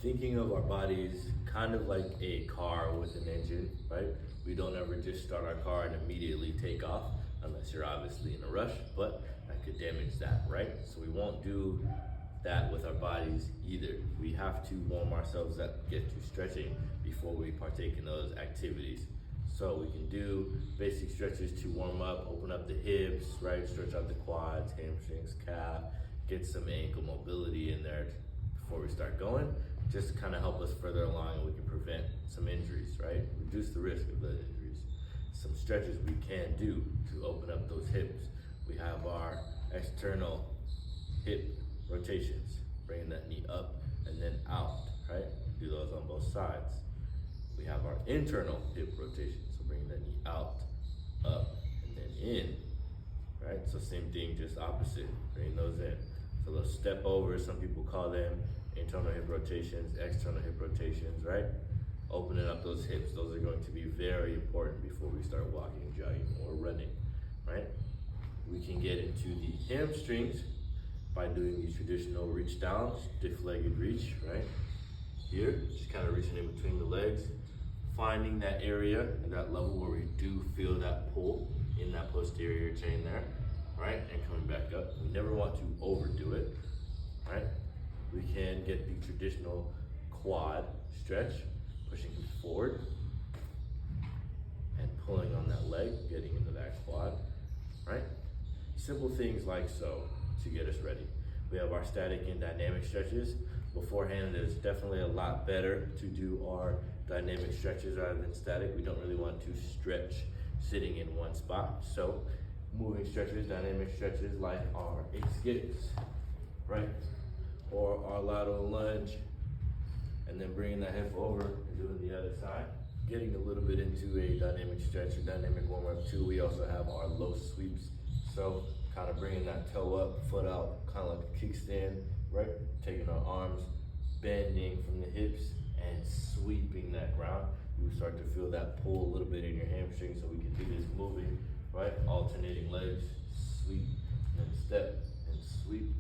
thinking of our bodies kind of like a car with an engine, right? We don't ever just start our car and immediately take off unless you're obviously in a rush, but that could damage that, right? So we won't do that with our bodies either. We have to warm ourselves up, get to stretching before we partake in those activities. So we can do basic stretches to warm up, open up the hips, right? Stretch out the quads, hamstrings, calf, get some ankle mobility in there before we start going, just to kind of help us further along and we can prevent some injuries, right? Reduce the risk of those injuries. Some stretches we can do to open up those hips. We have our external hip rotations, bringing that knee up and then out, right? Do those on both sides. We have our internal hip rotation, so bringing that knee out, up, and then in, right? So same thing, just opposite, bring those in. So those step overs, some people call them internal hip rotations, external hip rotations, right? Opening up those hips, those are going to be very important before we start walking, jogging, or running, right? We can get into the hamstrings by doing the traditional reach down, stiff-legged reach, right? Here, just kind of reaching in between the legs, finding that area and that level where we do feel that pull in that posterior chain there, right? And coming back up. We never want to overdo it, right? We can get the traditional quad stretch, pushing forward and pulling on that leg, getting into that quad, right? Simple things like so to get us ready. We have our static and dynamic stretches. Beforehand, it's definitely a lot better to do our dynamic stretches rather than static. We don't really want to stretch sitting in one spot. So moving stretches, dynamic stretches like our 8 skips, right? Or our lateral lunge, and then bringing that hip over and doing the other side. Getting a little bit into a dynamic stretch or dynamic warm up too. We also have our low sweeps. So kind of bringing that toe up, foot out, kind of like a kickstand, right? Taking our arms, bending from the hips and sweeping that ground. You start to feel that pull a little bit in your hamstring, so we can do this moving, right? Alternating legs, sweep, and then step and sweep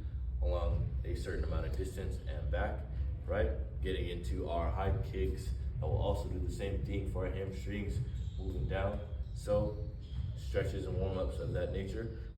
along a certain amount of distance and back, right? Getting into our high kicks. I will also do the same thing for our hamstrings, moving down. So stretches and warm-ups of that nature.